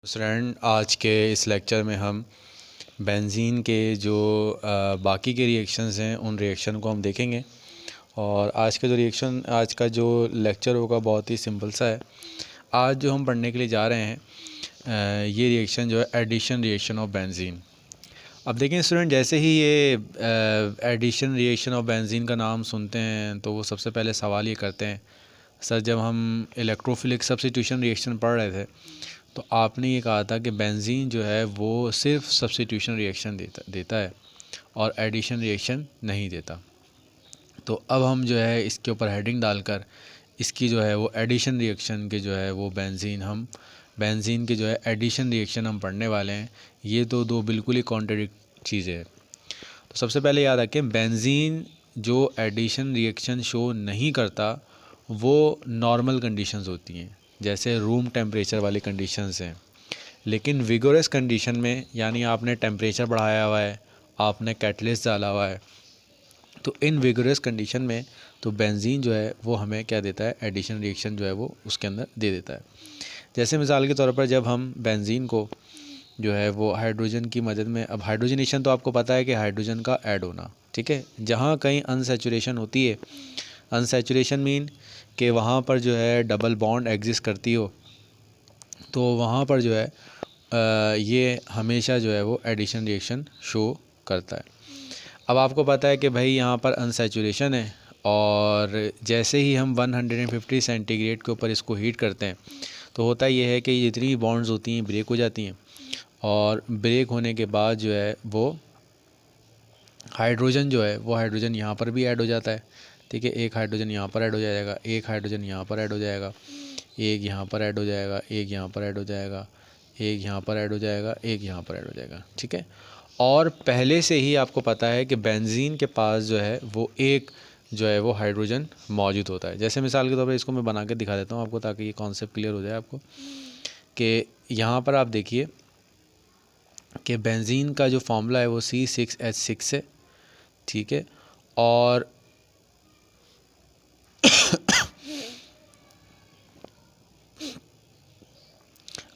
Student, आज के इस लेक्चर में हम बेंजीन के जो बाकी के रिएक्शंस हैं उन रिएक्शन को हम देखेंगे। और आज का जो लेक्चर होगा बहुत ही सिंपल सा है। आज जो हम पढ़ने के लिए जा रहे हैं ये रिएक्शन जो है एडिशन रिएक्शन ऑफ बेंजीन। अब देखें स्टूडेंट, जैसे ही ये एडिशन रिएक्शन ऑफ बेंजीन का नाम सुनते हैं तो वो सबसे पहले सवाल ये करते हैं, सर जब हम इलेक्ट्रोफिलिक सब्स्टिट्यूशन रिएक्शन पढ़ रहे थे तो आपने ये कहा था कि बेंजीन जो है वो सिर्फ सब्स्टिट्यूशन रिएक्शन देता है और एडिशन रिएक्शन नहीं देता। तो अब हम जो है इसके ऊपर हेडिंग डालकर इसकी जो है वो एडिशन रिएक्शन के जो है वो बेंजीन के जो है एडिशन रिएक्शन हम पढ़ने वाले हैं। ये तो दो बिल्कुल ही कॉन्ट्रडिक्ट चीज़ें हैं। तो सबसे पहले याद रखें, बेंजीन जो एडिशन रिएक्शन शो नहीं करता वो नॉर्मल कंडीशंस होती हैं, जैसे रूम टेम्परेचर वाली कंडीशंस हैं। लेकिन विगोरस कंडीशन में, यानी आपने टेम्परेचर बढ़ाया हुआ है, आपने कैटलिस्ट डाला हुआ है, तो इन विगोरस कंडीशन में तो बेंजीन जो है वो हमें क्या देता है, एडिशन रिएक्शन जो है वो उसके अंदर दे देता है। जैसे मिसाल के तौर पर जब हम बेंजीन को जो है वो हाइड्रोजन की मदद में, अब हाइड्रोजनेशन तो आपको पता है कि हाइड्रोजन का ऐड होना, ठीक है। जहाँ कहीं अनसैचुरेशन होती है, अनसैचुरेशन मीन कि वहाँ पर जो है डबल बॉन्ड एग्जिस्ट करती हो, तो वहाँ पर जो है ये हमेशा जो है वो एडिशन रिएक्शन शो करता है। अब आपको पता है कि भाई यहाँ पर अनसैचुरेशन है और जैसे ही हम 150 सेंटीग्रेड के ऊपर इसको हीट करते हैं तो होता ये है कि जितनी भी बॉन्ड्स होती हैं ब्रेक हो जाती हैं, और ब्रेक होने के बाद जो है वो हाइड्रोजन जो है वो हाइड्रोजन यहाँ पर भी ऐड हो जाता है, ठीक है। एक हाइड्रोजन यहाँ पर ऐड हो जाएगा, एक हाइड्रोजन यहाँ पर ऐड हो जाएगा, एक यहाँ पर ऐड हो जाएगा, एक यहाँ पर ऐड हो जाएगा, एक यहाँ पर ऐड हो जाएगा, एक यहाँ पर ऐड हो जाएगा, ठीक है। और पहले से ही आपको पता है कि बेंजीन के पास जो है वो एक जो है वो हाइड्रोजन मौजूद होता है। जैसे मिसाल के तौर पर इसको मैं बना के दिखा देता हूँ आपको, ताकि ये कॉन्सेप्ट क्लियर हो जाए आपको, कि यहाँ पर आप देखिए कि बेंजीन का जो फार्मूला है वो C6H6 है, ठीक है। और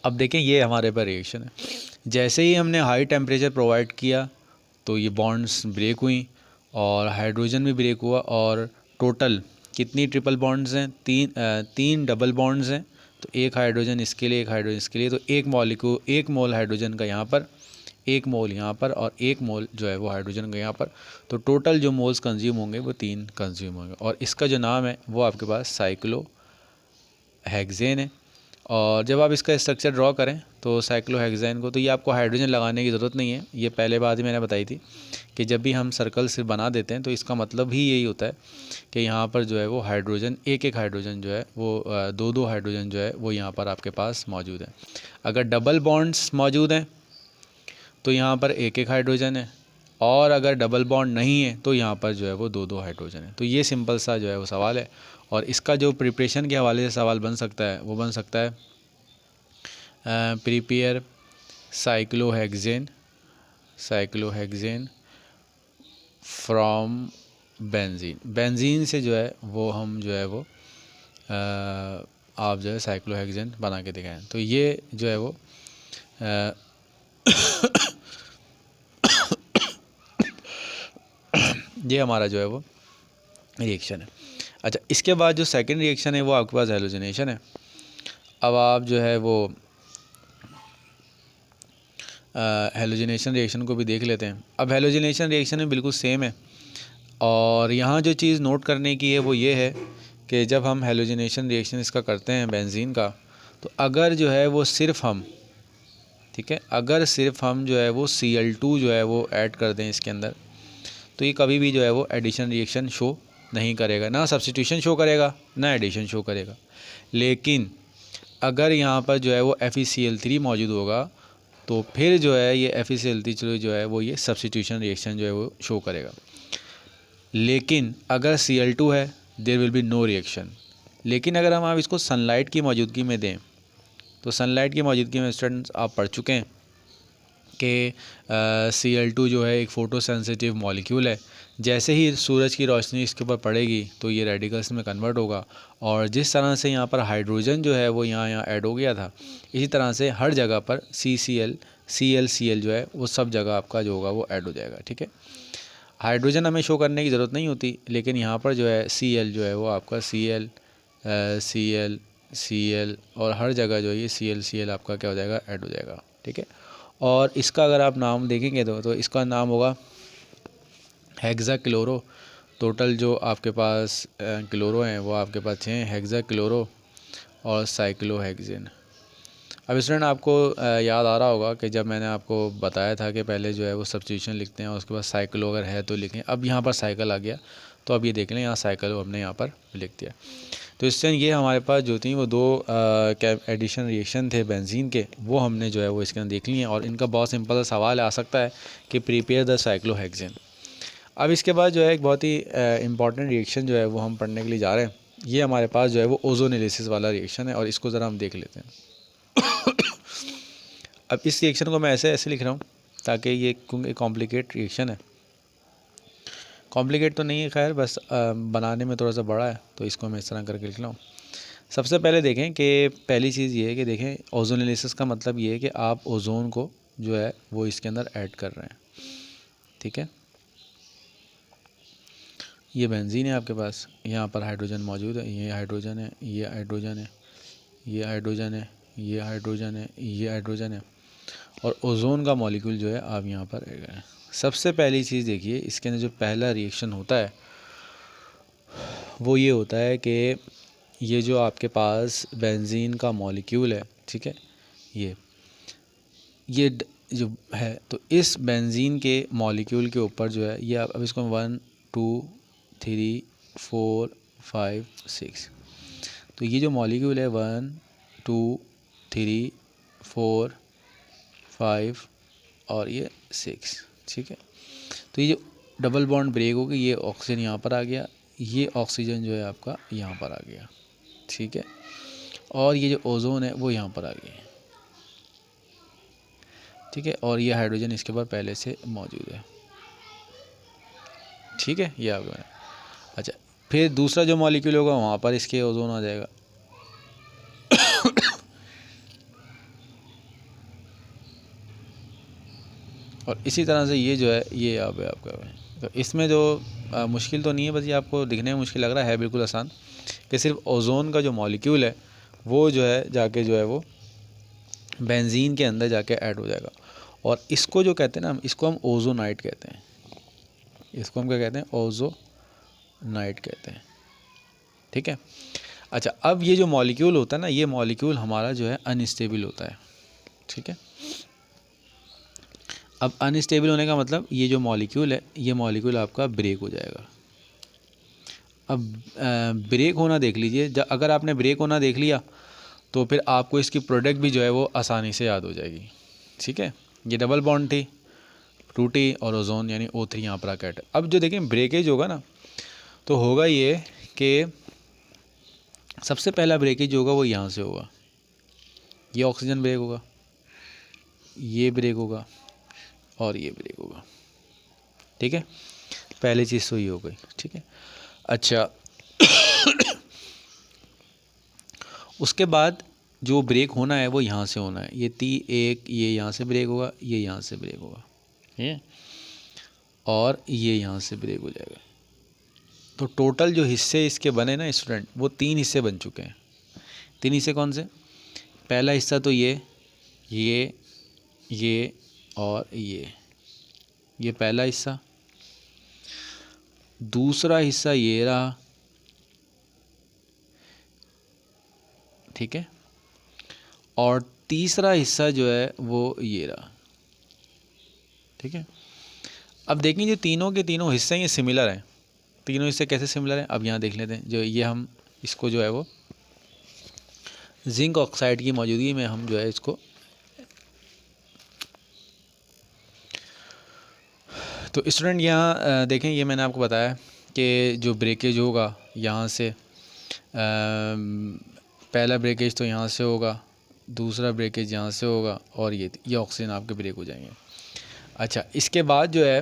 अब देखें ये हमारे पर रिएक्शन है। जैसे ही हमने हाई टेम्परेचर प्रोवाइड किया तो ये बॉन्ड्स ब्रेक हुई और हाइड्रोजन भी ब्रेक हुआ, और टोटल कितनी ट्रिपल बॉन्ड्स हैं, तीन डबल बॉन्ड्स हैं। तो एक हाइड्रोजन इसके लिए, एक हाइड्रोजन इसके लिए, तो एक मोल हाइड्रोजन का यहाँ पर, एक मोल यहाँ पर, और एक मोल जो है वो हाइड्रोजन का यहाँ पर। तो टोटल जो मोल्स कंज्यूम होंगे वो 3 कंज्यूम होंगे, और इसका जो नाम है वो आपके पास साइक्लोहेक्सेन है। और जब आप इसका स्ट्रक्चर ड्रॉ करें तो साइक्लोहेक्सेन को, तो ये आपको हाइड्रोजन लगाने की ज़रूरत नहीं है, ये पहले बात ही मैंने बताई थी कि जब भी हम सर्कल सिर्फ बना देते हैं तो इसका मतलब ही यही होता है कि यहाँ पर जो है वो हाइड्रोजन, एक एक हाइड्रोजन जो है वो दो दो हाइड्रोजन जो है वो यहाँ पर आपके पास मौजूद है। अगर डबल बॉन्ड्स मौजूद हैं तो यहाँ पर एक एक हाइड्रोजन है, और अगर डबल बॉन्ड नहीं है तो यहाँ पर जो है वो दो दो हाइड्रोजन है। तो ये सिंपल सा जो है वो सवाल है, और इसका जो प्रिपरेशन के हवाले से सवाल बन सकता है वो बन सकता है प्रिपेयर साइक्लोहेक्सेन फ्रॉम बेंजीन से जो है वो हम जो है वो आप जो है साइक्लोहेक्सेन बना के दिखाएं। तो ये जो है वो ये हमारा जो है वो रिएक्शन है। अच्छा, इसके बाद जो सेकंड रिएक्शन है वो आपके पास हेलोजिनेशन है। अब आप जो है वो हेलोजिनेशन रिएक्शन को भी देख लेते हैं। अब हेलोजिनेशन रिएक्शन में बिल्कुल सेम है, और यहाँ जो चीज़ नोट करने की है वो ये है कि जब हम हेलोजिनेशन रिएक्शन इसका करते हैं बेंजीन का, तो अगर जो है वो सिर्फ हम, ठीक है, अगर सिर्फ हम जो है वो Cl2 जो है वो ऐड कर दें इसके अंदर, तो ये कभी भी जो है वो एडिशन रिएक्शन शो नहीं करेगा, ना सब्स्टिट्यूशन शो करेगा ना एडिशन शो करेगा। लेकिन अगर यहाँ पर जो है वो FeCl3 मौजूद होगा तो फिर जो है ये FeCl3 जो है वो ये सब्स्टिट्यूशन रिएक्शन जो है वो शो करेगा। लेकिन अगर Cl2 है there will be no reaction. लेकिन अगर हम आप इसको सनलाइट की मौजूदगी में दें, तो सनलाइट की मौजूदगी में स्टूडेंट्स आप पढ़ चुके हैं कि Cl2 जो है एक फ़ोटो सेंसिटिव मॉलिक्यूल है। जैसे ही सूरज की रोशनी इसके ऊपर पड़ेगी तो ये रेडिकल्स में कन्वर्ट होगा, और जिस तरह से यहाँ पर हाइड्रोजन जो है वो यहाँ ऐड हो गया था, इसी तरह से हर जगह पर CCl Cl जो है वो सब जगह आपका जो होगा वो ऐड हो जाएगा। ठीक है, हाइड्रोजन हमें शो करने की ज़रूरत नहीं होती, लेकिन यहाँ पर जो है Cl जो है वो आपका Cl और हर जगह जो है ये Cl आपका क्या हो जाएगा, ऐड हो जाएगा। ठीक है, और इसका अगर आप नाम देखेंगे तो इसका नाम होगा हेक्सा क्लोरो। टोटल जो आपके पास क्लोरो हैं वो आपके पास 6 हैं, हेक्सा क्लोरो और साइक्लोहेक्सेन। अब स्टूडेंट आपको याद आ रहा होगा कि जब मैंने आपको बताया था कि पहले जो है वो सब्स्टिट्यूशन लिखते हैं और उसके बाद साइक्लो अगर है तो लिखें। अब यहाँ पर साइकिल आ गया तो अब ये देख लें, यहाँ साइकिल हमने यहाँ पर लिख दिया। तो इससे ये हमारे पास जो थी वो 2 एडिशन रिएक्शन थे बेंजीन के, वो हमने जो है वो इसके अंदर देख लिए हैं। और इनका बहुत सिंपल सा सवाल आ सकता है कि प्रिपेयर द साइक्लोहेक्सेन। अब इसके बाद जो है एक बहुत ही इंपॉर्टेंट रिएक्शन जो है वो हम पढ़ने के लिए जा रहे हैं। ये हमारे पास जो है वो ओजोनेलिसिस वाला रिएक्शन है, और इसको ज़रा हम देख लेते हैं। अब इस रिएक्शन को मैं ऐसे लिख रहा हूँ ताकि ये कॉम्प्लिकेट रिएक्शन है, कॉम्प्लिकेट तो नहीं है खैर, बस बनाने में थोड़ा सा बड़ा है, तो इसको मैं इस तरह करके लिख रहा हूँ। सबसे पहले देखें कि पहली चीज़ ये है कि देखें ओजोनेलिसिस का मतलब ये है कि आप ओजोन को जो है वो इसके अंदर ऐड कर रहे हैं। ठीक है, ये बेंजीन है आपके पास, यहाँ पर हाइड्रोजन मौजूद है, ये हाइड्रोजन है, ये हाइड्रोजन है, ये हाइड्रोजन है, ये हाइड्रोजन है, ये हाइड्रोजन है, और ओजोन का मॉलिक्यूल जो है आप यहाँ पर ऐड करें। सबसे पहली चीज़ देखिए, इसके अंदर जो पहला रिएक्शन होता है वो ये होता है कि ये जो आपके पास बेंजीन का मॉलिक्यूल है, ठीक है, ये जो है, तो इस बेंजीन के मॉलिक्यूल के ऊपर जो है ये अब इसको 1 2 3 4 5 6, तो ये जो मॉलिक्यूल है 1 2 3 4 5 और ये 6। ठीक है, तो ये जो डबल बॉन्ड ब्रेक हो गई, ये ऑक्सीजन यहाँ पर आ गया, ये ऑक्सीजन जो है आपका यहाँ पर आ गया। ठीक है, और ये जो ओजोन है वो यहाँ पर आ गया। ठीक है, और ये हाइड्रोजन इसके ऊपर पहले से मौजूद है। ठीक है, ये आ गया। अच्छा, फिर दूसरा जो मॉलिक्यूल होगा वहाँ पर इसके ओजोन आ जाएगा। और इसी तरह से ये जो है ये अब है आपका। तो इसमें जो मुश्किल तो नहीं है, बस ये आपको दिखने में मुश्किल लग रहा है, बिल्कुल आसान, कि सिर्फ ओजोन का जो मॉलिक्यूल है वो जो है जाके जो है वो बेंजीन के अंदर जाके ऐड हो जाएगा। और इसको जो कहते हैं ना, इसको हम ओजोनाइट कहते हैं। इसको हम क्या कहते हैं, ओजोनाइट कहते हैं। ठीक है, अच्छा, अब ये जो मॉलिक्यूल होता है ना, ये मॉलिक्यूल हमारा जो है अनस्टेबल होता है। ठीक है, अब अनस्टेबल होने का मतलब ये जो मॉलिक्यूल है, ये मॉलिक्यूल आपका ब्रेक हो जाएगा। अब ब्रेक होना देख लीजिए, अगर आपने ब्रेक होना देख लिया तो फिर आपको इसकी प्रोडक्ट भी जो है वो आसानी से याद हो जाएगी। ठीक है, ये डबल बॉन्ड थी 2T और ओजोन यानी O3 यहाँ पर आकर। अब जो देखें ब्रेकेज होगा ना, तो होगा ये कि सबसे पहला ब्रेकेज होगा वो यहाँ से होगा, ये ऑक्सीजन ब्रेक होगा, ये ब्रेक होगा और ये ब्रेक होगा। ठीक है, पहली चीज़ तो ये हो गई। ठीक है, अच्छा उसके बाद जो ब्रेक होना है वो यहाँ से होना है, ये T1 ये यहाँ से ब्रेक होगा, ये यहाँ से ब्रेक होगा, ये और ये यहाँ से ब्रेक हो जाएगा। तो टोटल जो हिस्से इसके बने ना स्टूडेंट, वो 3 हिस्से बन चुके हैं। 3 हिस्से कौन से? पहला हिस्सा तो ये और ये पहला हिस्सा। दूसरा हिस्सा ये रहा, ठीक है, और तीसरा हिस्सा जो है वो ये रहा। ठीक है, अब देखें जो तीनों के तीनों हिस्से ये सिमिलर हैं। तीनों हिस्से कैसे सिमिलर हैं, अब यहाँ देख लेते हैं। जो ये हम इसको जो है वो जिंक ऑक्साइड की मौजूदगी में हम जो है इसको, तो स्टूडेंट यहाँ देखें, ये मैंने आपको बताया कि जो ब्रेकेज होगा यहाँ से, पहला ब्रेकेज तो यहाँ से होगा दूसरा ब्रेकेज यहाँ से होगा और ये ऑक्सीजन आपके ब्रेक हो जाएंगे। अच्छा, इसके बाद जो है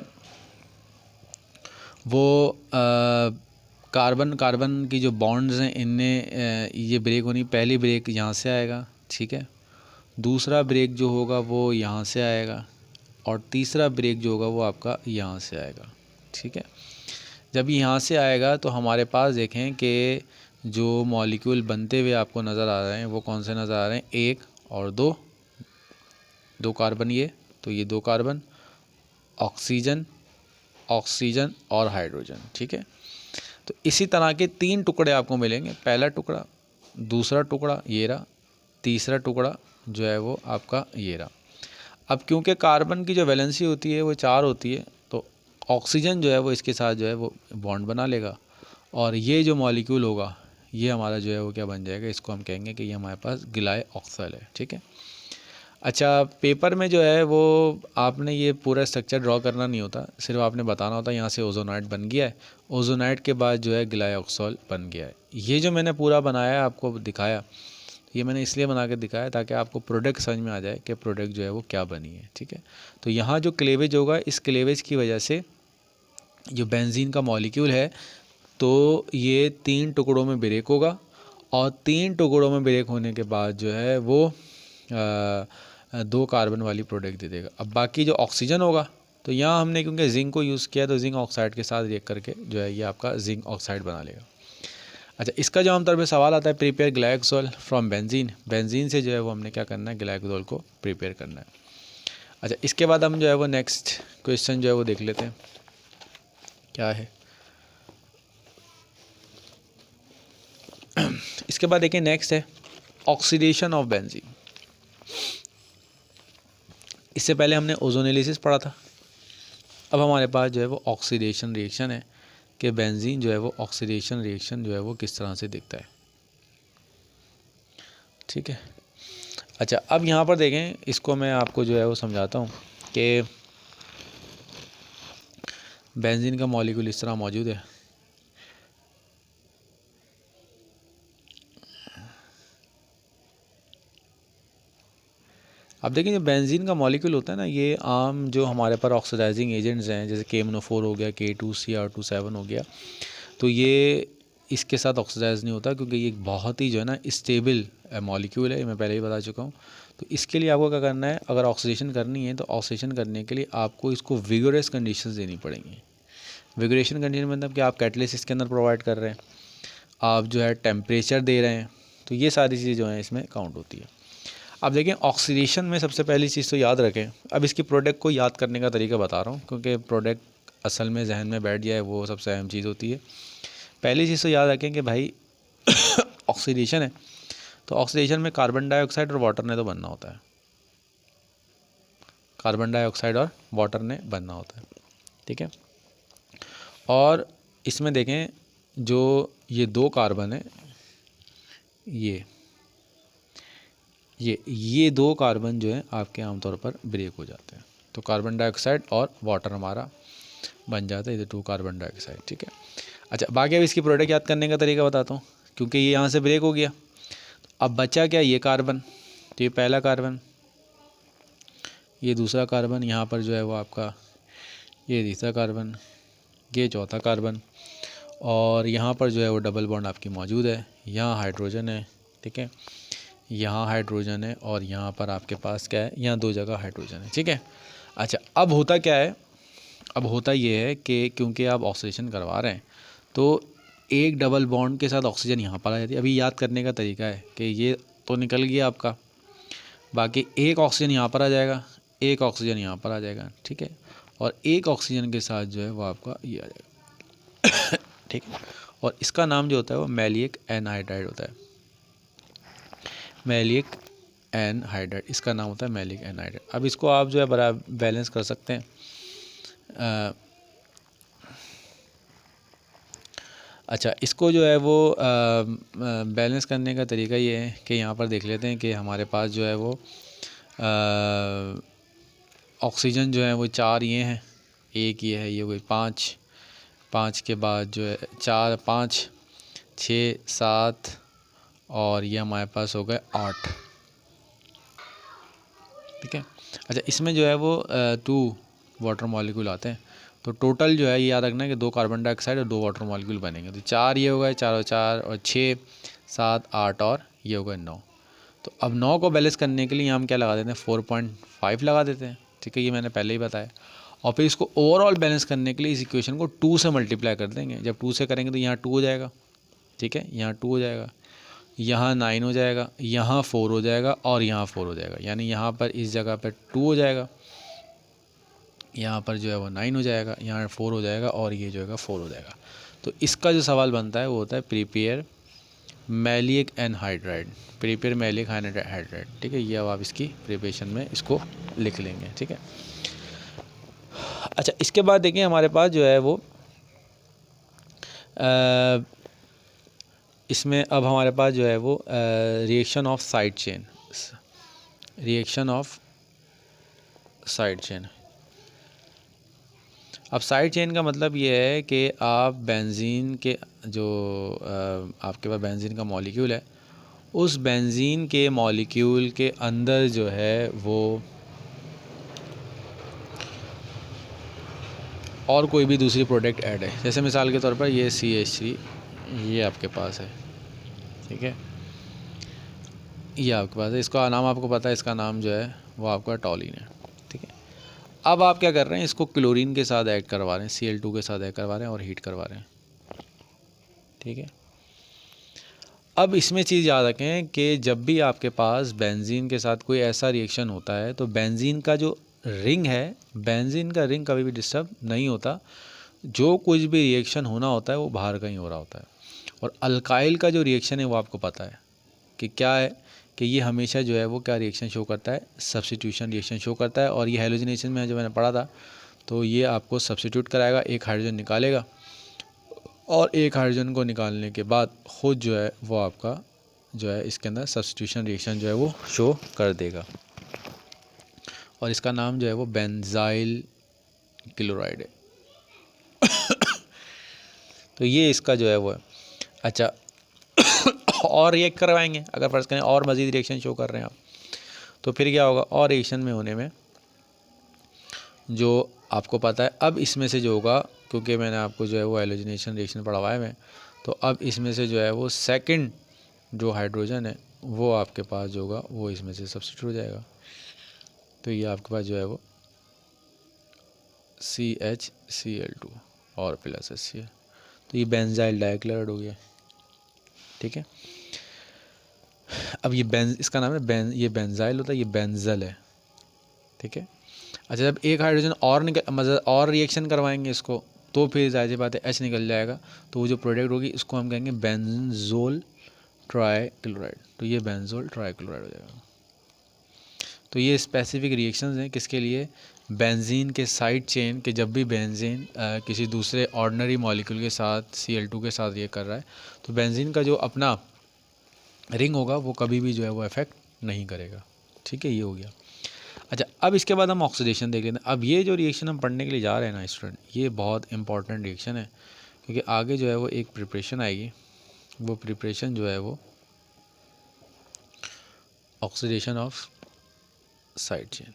वो कार्बन कार्बन की जो बॉन्ड्स हैं इनने ये ब्रेक होनी, पहली ब्रेक यहाँ से आएगा, ठीक है, दूसरा ब्रेक जो होगा वो यहाँ से आएगा और तीसरा ब्रेक जो होगा वो आपका यहाँ से आएगा, ठीक है। जब यहाँ से आएगा तो हमारे पास देखें कि जो मॉलिक्यूल बनते हुए आपको नज़र आ रहे हैं वो कौन से नज़र आ रहे हैं, 1 और 2 कार्बन, ये तो ये 2 कार्बन, ऑक्सीजन, ऑक्सीजन और हाइड्रोजन, ठीक है। तो इसी तरह के 3 टुकड़े आपको मिलेंगे, पहला टुकड़ा, दूसरा टुकड़ा ये रहा, तीसरा टुकड़ा जो है वो आपका ये रहा। अब क्योंकि कार्बन की जो वैलेंसी होती है वो 4 होती है, तो ऑक्सीजन जो है वो इसके साथ जो है वो बॉन्ड बना लेगा और ये जो मॉलिक्यूल होगा ये हमारा जो है वो क्या बन जाएगा, इसको हम कहेंगे कि ये हमारे पास गिलाय ऑक्सल है, ठीक है। अच्छा, पेपर में जो है वो आपने ये पूरा स्ट्रक्चर ड्रॉ करना नहीं होता, सिर्फ आपने बताना होता है यहाँ से ओजोनाइट बन गया है, ओजोनाइट के बाद जो है गिलाय ऑक्सल बन गया है। ये जो मैंने पूरा बनाया है आपको दिखाया, ये मैंने इसलिए बना के दिखाया ताकि आपको प्रोडक्ट समझ में आ जाए कि प्रोडक्ट जो है वो क्या बनी है, ठीक है। तो यहाँ जो क्लेवेज होगा, इस क्लेवेज की वजह से जो बेंजीन का मॉलिक्यूल है तो ये 3 टुकड़ों में ब्रेक होगा और 3 टुकड़ों में ब्रेक होने के बाद जो है वो 2 कार्बन वाली प्रोडक्ट दे देगा। अब बाकी जो ऑक्सीजन होगा तो यहाँ हमने क्योंकि जिंक को यूज़ किया तो जिंक ऑक्साइड के साथ रिएक्ट करके जो है ये आपका जिंक ऑक्साइड बना लेगा। अच्छा, इसका जो आमतौर पे सवाल आता है, prepare glycol from benzene, benzene से जो है वो हमने क्या करना है, ग्लाइकोल को प्रिपेयर करना है। अच्छा, इसके बाद हम जो है वो नेक्स्ट क्वेश्चन जो है वो देख लेते हैं क्या है। इसके बाद देखिए नेक्स्ट है ऑक्सीडेशन ऑफ बेंजीन। इससे पहले हमने ओजोनेलिसिस पढ़ा था, अब हमारे पास जो है वो ऑक्सीडेशन रिएक्शन है कि बेंजीन जो है वो ऑक्सीडेशन रिएक्शन जो है वो किस तरह से दिखता है, ठीक है। अच्छा, अब यहाँ पर देखें, इसको मैं आपको जो है वो समझाता हूँ कि बेंजीन का मॉलिक्यूल इस तरह मौजूद है, अब देखिए जो बेंजीन का मॉलिक्यूल होता है ना, ये आम जो हमारे पास ऑक्सीडाइजिंग एजेंट्स हैं जैसे KMnO4 हो गया, K2Cr27 हो गया, तो ये इसके साथ ऑक्सीडाइज नहीं होता क्योंकि ये एक बहुत ही जो है ना स्टेबल मॉलिक्यूल है, मैं पहले ही बता चुका हूँ। तो इसके लिए आपको क्या करना है, अगर ऑक्सीडेशन करनी है तो ऑक्सीडेशन करने के लिए आपको इसको विगोरस कंडीशंस देनी पड़ेंगी। विगोरेशन कंडीशन मतलब कि आप कैटलिस्ट इसके अंदर प्रोवाइड कर रहे हैं, आप जो है टेम्परेचर दे रहे हैं, तो ये सारी चीज़ें जो हैं इसमें काउंट होती है। अब देखें ऑक्सीडेशन में सबसे पहली चीज़ तो याद रखें, अब इसकी प्रोडक्ट को याद करने का तरीका बता रहा हूँ क्योंकि प्रोडक्ट असल में जहन में बैठ जाए वो सबसे अहम चीज़ होती है। पहली चीज़ तो याद रखें कि भाई ऑक्सीडेशन है तो ऑक्सीडेशन में कार्बन डाइऑक्साइड और वाटर ने तो बनना होता है, कार्बन डाइऑक्साइड और वाटर ने बनना होता है, ठीक है। और इसमें देखें जो ये 2 कार्बन है, ये 2 कार्बन जो है आपके आमतौर पर ब्रेक हो जाते हैं, तो कार्बन डाइऑक्साइड और वाटर हमारा बन जाता है, ये 2 कार्बन डाइऑक्साइड, ठीक है। अच्छा, बाकी अब इसकी प्रोडक्ट याद करने का तरीका बताता हूँ क्योंकि ये यहाँ से ब्रेक हो गया, अब बचा क्या, ये कार्बन, तो ये पहला कार्बन, ये दूसरा कार्बन, यहाँ पर जो है वो आपका ये तीसरा कार्बन, ये चौथा कार्बन और यहाँ पर जो है वो डबल बॉन्ड आपकी मौजूद है, यहाँ हाइड्रोजन है, ठीक है, यहाँ हाइड्रोजन है और यहाँ पर आपके पास क्या है, यहाँ 2 जगह हाइड्रोजन है, ठीक है। अच्छा, अब होता क्या है, अब होता ये है कि क्योंकि आप ऑक्सीडेशन करवा रहे हैं तो एक डबल बॉन्ड के साथ ऑक्सीजन यहाँ पर आ जाती है। अभी याद करने का तरीका है कि ये तो निकल गया आपका, बाकी एक ऑक्सीजन यहाँ पर आ जाएगा, एक ऑक्सीजन यहाँ पर आ जाएगा, ठीक है, और एक ऑक्सीजन के साथ जो है वो आपका ये आ जाएगा ठीक है, और इसका नाम जो होता है वो मैलिक एनहाइड्राइड होता है, मैलिक एनहाइड्राइड, इसका नाम होता है मैलिक एनहाइड्राइड। अब इसको आप जो है बड़ा बैलेंस कर सकते हैं। अच्छा, इसको जो है वो बैलेंस करने का तरीका ये है कि यहाँ पर देख लेते हैं कि हमारे पास जो है वो ऑक्सीजन जो है वो 4 ये हैं, एक ये है, ये कोई 5 के बाद जो है 4 5 6 7 और ये हमारे पास हो गए 8, ठीक है। अच्छा, इसमें जो है वो 2 वाटर मॉलिक्यूल आते हैं, तो टोटल जो है ये याद रखना है कि 2 कार्बन डाइऑक्साइड और 2 वाटर मॉलिक्यूल बनेंगे। तो 4 ये हो गए, 4 और 4 और 6 7 8 और ये हो गए 9। तो अब 9 को बैलेंस करने के लिए हम क्या लगा देते हैं, 4.5 लगा देते हैं। ठीक है, ये मैंने पहले ही बताया। और फिर इसको ओवरऑल बैलेंस करने के लिए इस इक्वेशन को 2 से मल्टीप्लाई कर देंगे। जब 2 से करेंगे तो यहाँ 2 हो जाएगा। ठीक है, यहाँ 2 हो जाएगा, यहाँ 9 हो जाएगा, यहाँ 4 हो जाएगा और यहाँ 4 हो जाएगा। यानी यहाँ पर इस जगह पर 2 हो जाएगा, यहाँ पर जो है वो 9 हो जाएगा, यहाँ 4 हो जाएगा और ये जो है 4 हो जाएगा। तो इसका जो सवाल बनता है वो होता है prepare maleic anhydride, prepare maleic anhydride. ठीक है, ये अब आप इसकी प्रिपरेशन में इसको लिख लेंगे। ठीक है। अच्छा, इसके बाद देखिए हमारे पास जो है वो इसमें अब हमारे पास जो है वो reaction of side chain, reaction of side chain. अब साइड चेन का मतलब ये है कि आप बेंजीन के जो आपके पास बेंजीन का मॉलिक्यूल है, उस बेंजीन के मॉलिक्यूल के अंदर जो है वो और कोई भी दूसरी प्रोडक्ट ऐड है। जैसे मिसाल के तौर पर ये CH3 ये आपके पास है। ठीक है, ये आपके पास है, इसका नाम आपको पता है, इसका नाम जो है वो आपका टॉलिन है। ठीक है, अब आप क्या कर रहे हैं, इसको क्लोरीन के साथ ऐड करवा रहे हैं, Cl2 के साथ ऐड करवा रहे हैं और हीट करवा रहे हैं। ठीक है, अब इसमें चीज़ याद रखें कि जब भी आपके पास बेंजीन के साथ कोई ऐसा रिएक्शन होता है तो बेंजीन का जो रिंग है, बेंजीन का रिंग कभी भी डिस्टर्ब नहीं होता। जो कुछ भी रिएक्शन होना होता है वो बाहर कहीं हो रहा होता है। और अल्काइल का जो रिएक्शन है वो आपको पता है कि क्या है, कि ये हमेशा जो है वो क्या रिएक्शन शो करता है, सब्स्टिट्यूशन रिएक्शन शो करता है। और ये हैलोजिनेशन में जो मैंने पढ़ा था, तो ये आपको सब्स्टिट्यूट कराएगा, एक हाइड्रोजन निकालेगा और एक हाइड्रोजन को निकालने के बाद खुद जो है वो आपका जो है इसके अंदर सब्स्टिट्यूशन रिएक्शन जो है वो शो कर देगा। और इसका नाम जो है वो बेंजाइल क्लोराइड है। तो ये इसका जो है वो है। अच्छा, और रिएक्ट करवाएंगे, अगर फर्ज करें और मज़ीद रिएक्शन शो कर रहे हैं आप, तो फिर क्या होगा, और रिएक्शन में होने में जो आपको पता है, अब इसमें से जो होगा, क्योंकि मैंने आपको जो है वो हैलोजिनेशन रिएक्शन पढ़वाए हुए हैं, तो अब इसमें से जो है वो सेकंड जो हाइड्रोजन है वो आपके पास जो होगा वो इसमें से सब्स्टिट्यूट हो जाएगा। तो ये आपके पास जो है वो CHCl2 और प्लस HCl, तो ये बेंजाइल डाइक्लोराइड हो गया। ठीक है, अब ये इसका नाम है ये बेंजाइल होता है, ये बेंजल है। ठीक है। अच्छा, जब एक हाइड्रोजन और मतलब और रिएक्शन करवाएंगे इसको, तो फिर जाहिर सी बात है H निकल जाएगा, तो वो जो प्रोडक्ट होगी इसको हम कहेंगे बेंजोल ट्राइक्लोराइड। तो ये बेंजोल ट्राइक्लोराइड हो जाएगा। तो ये स्पेसिफिक रिएक्शंस हैं किसके लिए, बेंजीन के साइड चेन के। जब भी बेंजीन किसी दूसरे ऑर्डिनरी मॉलिक्यूल के साथ Cl2 के साथ ये कर रहा है, तो बेंजीन का जो अपना रिंग होगा वो कभी भी जो है वो इफेक्ट नहीं करेगा। ठीक है, ये हो गया। अच्छा, अब इसके बाद हम ऑक्सीडेशन देख लेते हैं। अब ये जो रिएक्शन हम पढ़ने के लिए जा रहे हैं ना स्टूडेंट, ये बहुत इंपॉर्टेंट रिएक्शन है, क्योंकि आगे जो है वो एक प्रिपरेशन आएगी, वो प्रिपरेशन जो है वो ऑक्सीडेशन ऑफ साइड चेन।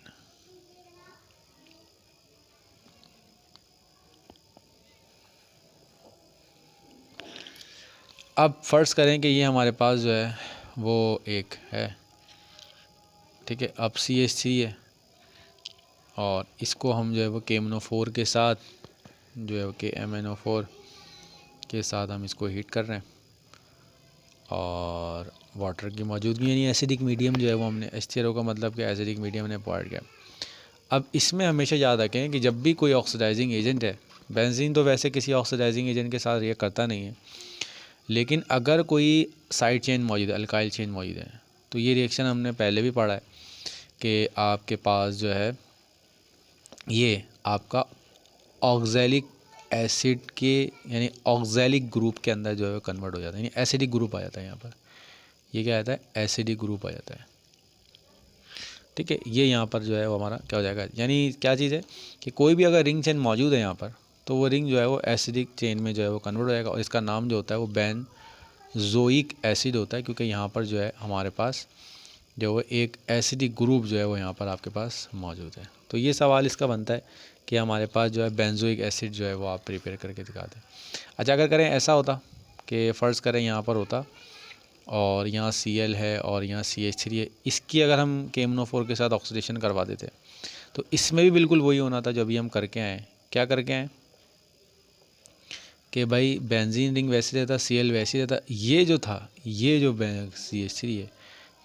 अब फर्ज करें कि ये हमारे पास जो है वो एक है। ठीक है, अब CH3 है और इसको हम जो है वो KMnO4 के साथ जो है वो KMnO4 के साथ हम इसको हीट कर रहे हैं और वाटर की मौजूदगी यानी एसिडिक मीडियम जो है वो हमने H3O का मतलब कि एसिडिक मीडियम ने प्रोवाइड किया। अब इसमें हमेशा याद रखें कि जब भी कोई ऑक्सीडाइजिंग एजेंट है, बेंजीन तो वैसे किसी ऑक्सीडाइजिंग एजेंट के साथ रिएक्ट करता नहीं है, लेकिन अगर कोई साइड चेन मौजूद है, अल्काइल चेन मौजूद है, तो ये रिएक्शन हमने पहले भी पढ़ा है कि आपके पास जो है ये आपका ऑक्सैलिक एसिड के यानी ऑक्सैलिक ग्रुप के अंदर जो है कन्वर्ट हो जाता है, यानी एसिडिक ग्रुप आ जाता है। यहाँ पर ये क्या आता है, एसिडिक ग्रुप आ जाता है। ठीक है, ये यहाँ पर जो है वो हमारा क्या हो जाएगा, यानी क्या चीज़ है कि कोई भी अगर रिंग चेन मौजूद है यहाँ पर, तो वो रिंग जो है वो एसिडिक चेन में जो है वो कन्वर्ट हो जाएगा और इसका नाम जो होता है वो बेंजोइक एसिड होता है, क्योंकि यहाँ पर जो है हमारे पास जो वो एक एसिडिक ग्रुप जो है वो यहाँ पर आपके पास मौजूद है। तो ये सवाल इसका बनता है कि हमारे पास जो है बेंजोइक एसिड जो है वो आप प्रिपेयर करके दिखा दें। अच्छा, अगर करें ऐसा होता कि फ़र्ज़ करें यहाँ पर होता और यहाँ Cl है और यहाँ CH3 है, इसकी अगर हम KMnO4 के साथ ऑक्सीडेशन करवा देते तो इसमें भी बिल्कुल वही होना था जो अभी हम करके आए। क्या करके आए कि भाई बेंजीन रिंग वैसे रहता, Cl वैसे रहता, ये जो था, ये जो CH3 है,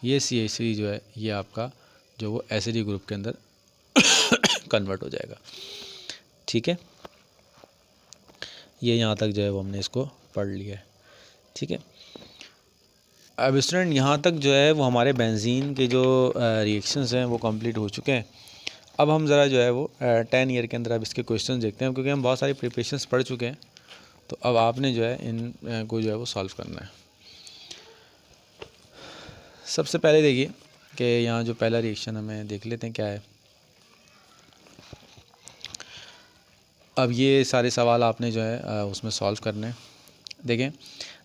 ये CH3 जो है ये आपका जो वो एसिडिक ग्रुप के अंदर कन्वर्ट हो जाएगा। ठीक है, ये यहाँ तक जो है वो हमने इसको पढ़ लिया है। ठीक है, अब स्टूडेंट यहाँ तक जो है वो हमारे बेंजीन के जो रिएक्शंस हैं वो कंप्लीट हो चुके हैं। अब हम ज़रा जो है वो 10 ईयर के अंदर अब इसके क्वेश्चन देखते हैं, क्योंकि हम बहुत सारी प्रिपरेशंस पढ़ चुके हैं। तो अब आपने जो है इन को जो है वो सॉल्व करना है। सबसे पहले देखिए कि यहाँ जो पहला रिएक्शन हमें देख लेते हैं क्या है। अब ये सारे सवाल आपने जो है उसमें सॉल्व करने हैं। देखें,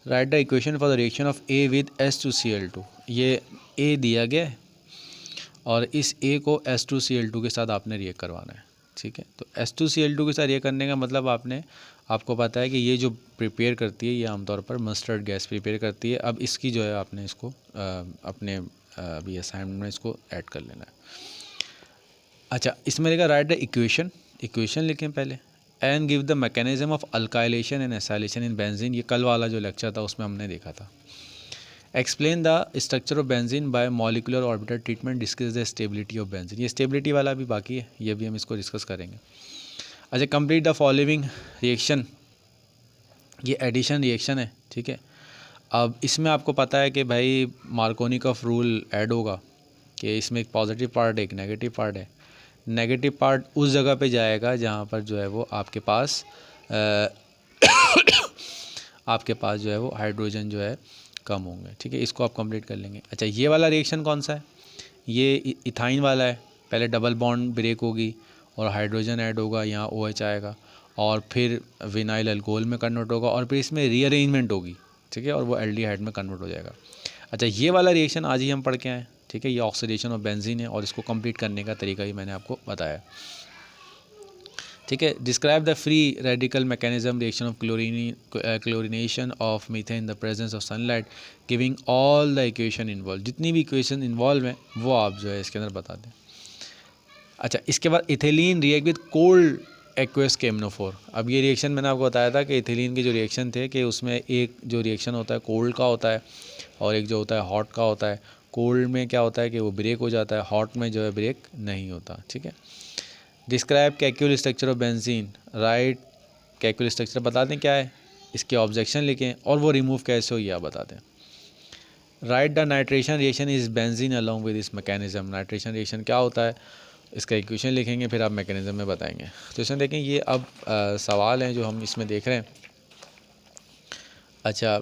right the equation for the reaction of A with H2Cl2। ये A दिया गया है और इस A को H2Cl2 के साथ आपने रिएक्ट करवाना है। ठीक है, तो H2Cl2 के साथ रिएक्ट करने का मतलब आपको पता है कि ये जो प्रिपेयर करती है ये आमतौर पर मस्टर्ड गैस प्रिपेयर करती है। अब इसकी जो है आपने इसको अपने अभी असाइनमेंट में इसको ऐड कर लेना है। अच्छा, इसमें लिखा राइट द इक्वेशन लिखें पहले, and give the mechanism of alkylation and acylation in benzene. ये कल वाला जो लेक्चर था उसमें हमने देखा था। Explain the structure of benzene bye molecular orbital treatment, discuss the stability of benzene. ये स्टेबिलिटी वाला भी बाकी है, ये भी हम इसको डिस्कस करेंगे। अच्छा, कंप्लीट द फॉलोइंग रिएक्शन, ये एडिशन रिएक्शन है। ठीक है, अब इसमें आपको पता है कि भाई मार्कोनिकॉफ रूल ऐड होगा कि इसमें एक पॉजिटिव पार्ट है, एक नेगेटिव पार्ट है। नेगेटिव पार्ट उस जगह पे जाएगा जहाँ पर जो है वो आपके पास जो है वो हाइड्रोजन जो है कम होंगे। ठीक है, इसको आप कंप्लीट कर लेंगे। अच्छा, ये वाला रिएक्शन कौन सा है? ये इथाइन वाला है। पहले डबल बॉन्ड ब्रेक होगी और हाइड्रोजन ऐड होगा, यहाँ OH आएगा और फिर विनाइल अल्कोहल में कन्वर्ट होगा और फिर इसमें रीअरेंजमेंट होगी। ठीक है, और वो एल्डिहाइड में कन्वर्ट हो जाएगा। अच्छा, ये वाला रिएक्शन आज ही हम पढ़ के आए। ठीक है, ये ऑक्सीडेशन ऑफ बेंजीन है और इसको कंप्लीट करने का तरीका ही मैंने आपको बताया। ठीक है, describe the free radical mechanism reaction of chlorination of methane in the presence of sunlight, giving all the equation involve. जितनी भी इक्वेशन इन्वॉल्व हैं वो आप जो है इसके अंदर बता दें। अच्छा, इसके बाद ethylene react with cold aqueous KMnO4। अब ये रिएक्शन मैंने आपको बताया था कि इथिलीन के जो रिएक्शन थे कि उसमें एक जो रिएक्शन होता है कोल्ड का होता है और एक जो होता है हॉट का होता है। कोल्ड में क्या होता है कि वो ब्रेक हो जाता है, हॉट में जो है ब्रेक नहीं होता। ठीक है, describe Kekulé structure of benzene. Right, Kekulé structure बता दें क्या है, इसके ऑब्जेक्शन लिखें और वो रिमूव कैसे हो ये आप बता दें। Right the nitration reaction is benzene along with this mechanism. Nitration reaction क्या होता है, इसका इक्वेशन लिखेंगे, फिर आप मैकेनिज्म में बताएंगे। तो इसमें देखें ये अब सवाल हैं जो हम इसमें देख रहे हैं। अच्छा,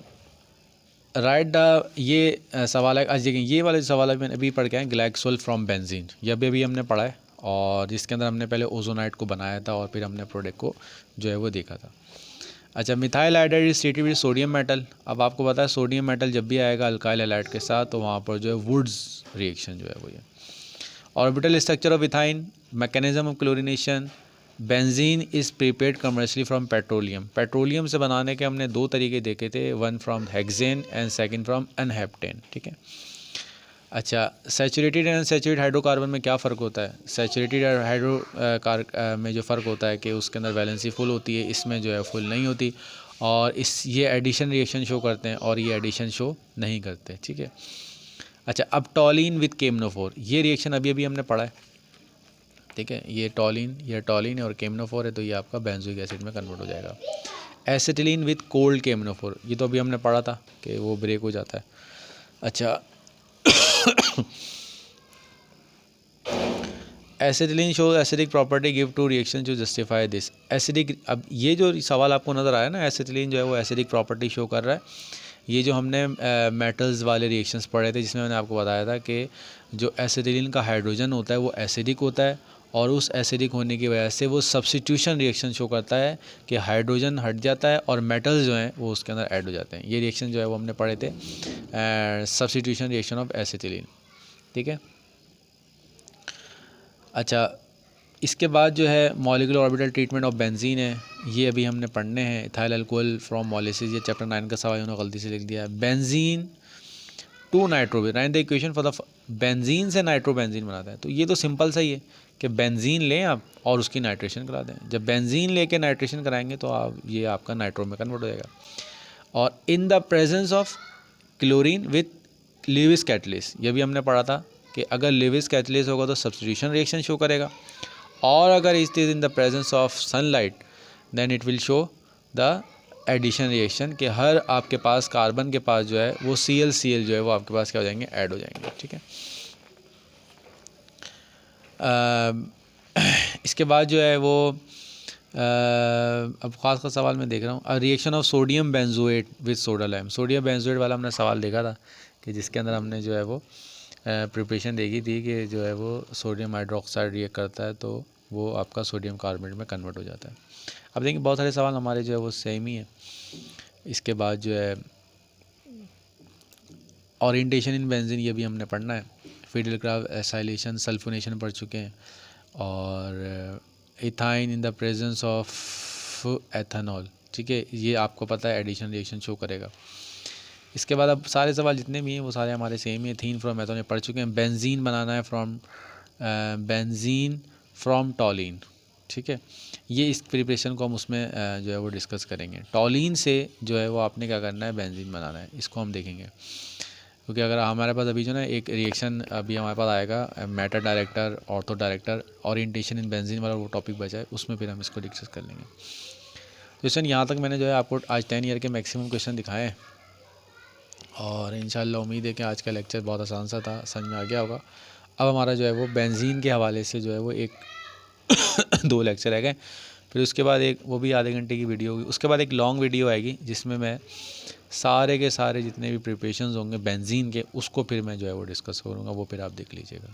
राइट द ये सवाल है। अच्छा, देखें ये वाले सवाल है मैंने अभी पढ़ के आए, ग्लाइकोल फ्रॉम बेंजीन, ये अभी हमने पढ़ा है और जिसके अंदर हमने पहले ओजोनाइट को बनाया था और फिर हमने प्रोडक्ट को जो है वो देखा था। अच्छा, methyl hydride is treated with sodium metal. अब आपको पता है सोडियम मेटल जब भी आएगा अल्काइल हैलाइड के साथ तो वहाँ पर जो है वुड्स रिएक्शन जो है वो ये। Orbital structure of ethyne, mechanism of chlorination, benzene is prepared commercially from petroleum. Petroleum से बनाने के हमने दो तरीके देखे थे, one from hexane and second from n heptane. ठीक है, अच्छा, सैचुरेटेड एंड अनसैचुरेटेड हाइड्रोकार्बन में क्या फ़र्क होता है? सैचुरेटेड में जो फ़र्क होता है कि उसके अंदर वैलेंसी फुल होती है, इसमें जो है फुल नहीं होती और ये एडिशन रिएक्शन शो करते हैं और ये एडिशन शो नहीं करते। ठीक है, अच्छा, अब टॉलिन विद KMnO4, ये रिएक्शन अभी हमने पढ़ा है। ठीक है, ये टॉलिन है और KMnO4 है तो ये आपका बेंजोइक एसिड में कन्वर्ट हो जाएगा। एसिटिलीन विद कोल्ड KMnO4, ये तो अभी हमने पढ़ा था कि वो ब्रेक हो जाता है। अच्छा, acetylene shows acidic property give to reaction जो जस्टिफाई दिस एसिडिक। अब ये जो सवाल आपको नज़र आया ना, एसिटिलीन जो है वो एसिडिक प्रॉपर्टी शो कर रहा है। ये जो हमने मेटल्स वाले रिएक्शंस पढ़े थे जिसमें मैंने आपको बताया था कि जो एसिटिलीन का हाइड्रोजन होता है वो एसिडिक होता है और उस एसिडिक होने की वजह से वो सब्स्टिट्यूशन रिएक्शन शो करता है कि हाइड्रोजन हट जाता है और मेटल्स जो हैं वो उसके अंदर ऐड हो जाते हैं। ये रिएक्शन जो है वो हमने पढ़े थे, सब्स्टिट्यूशन रिएक्शन ऑफ एसिटिलीन। ठीक है। अच्छा, इसके बाद जो है molecular orbital treatment of benzene है, ये अभी हमने पढ़ने हैं। इथाइल अल्कोहल फ्रॉम मॉलिसिस, ये चैप्टर 9 का सवाल उन्होंने गलती से लिख दिया है। Benzene to nitro, right the equation for the benzene से नाइट्रोबेंजीन बनाता है। तो ये तो सिंपल सा ही है कि बेंजीन लें आप और उसकी नाइट्रेशन करा दें। जब बेंजीन लेके नाइट्रेशन कराएंगे तो आप ये आपका नाइट्रो में कन्वर्ट हो जाएगा। और in the presence of chlorine with Lewis catalyst, ये भी हमने पढ़ा था कि अगर लेविस कैटलिस्ट होगा तो सब्स्टिट्यूशन रिएक्शन शो करेगा, और अगर it is in the presence of sunlight then it will show the addition reaction, कि हर आपके पास कार्बन के पास जो है वो Cl जो है वो आपके पास क्या हो जाएंगे, ऐड हो जाएंगे। ठीक है। इसके बाद जो है वो अब ख़ास का सवाल मैं देख रहा हूँ, reaction of sodium benzoate with soda lime. Sodium benzoate वाला हमने सवाल देखा था कि जिसके अंदर हमने जो है वो प्रिपरेशन देखी थी कि जो है वो सोडियम हाइड्रोक्साइड रिएक्ट करता है तो वो आपका सोडियम कार्बोनेट में कन्वर्ट हो जाता है। अब देखिए बहुत सारे सवाल हमारे जो है वो सेम ही है। इसके बाद जो है ओरिएंटेशन इन बेंजीन, ये भी हमने पढ़ना है। फिडेल क्राफ्ट, एसाइलेशन, सल्फोनेशन पढ़ चुके हैं, और ethyne in the presence of ethanol. ठीक है, ये आपको पता है एडिशन रिएक्शन शो करेगा। इसके बाद अब सारे सवाल जितने भी हैं वो सारे हमारे सेम ही है। थीन फ्रॉम एथेनॉल पढ़ चुके हैं। बेंजीन बनाना है फ्रॉम बेंजीन फ्रॉम टॉलिन। ठीक है, ये इस प्रिपरेशन को हम उसमें जो है वो डिस्कस करेंगे। टॉलिन से जो है वो आपने क्या करना है, बेंजीन बनाना है, इसको हम देखेंगे। क्योंकि अगर हमारे पास अभी जो ना एक रिएक्शन अभी हमारे पास आएगा matter director, ortho director, orientation in benzene वाला वो टॉपिक बचा है, उसमें फिर हम इसको डिस्कस कर लेंगे। क्वेश्चन यहाँ तक मैंने जो है आपको आज 10 ईयर के मैक्सिमम क्वेश्चन दिखाए हैं, और इंशाल्लाह उम्मीद है कि आज का लेक्चर बहुत आसान सा था, समझ में आ गया होगा। अब हमारा जो है वो बेंजीन के हवाले से जो है वो एक 2 लेक्चर रह गए, फिर उसके बाद एक वो भी आधे घंटे की वीडियो होगी। उसके बाद एक लॉन्ग वीडियो आएगी जिसमें मैं सारे के सारे जितने भी प्रिपरेशंस होंगे बेंजीन के, उसको फिर मैं जो है वो डिस्कस करूँगा, वो फिर आप देख लीजिएगा।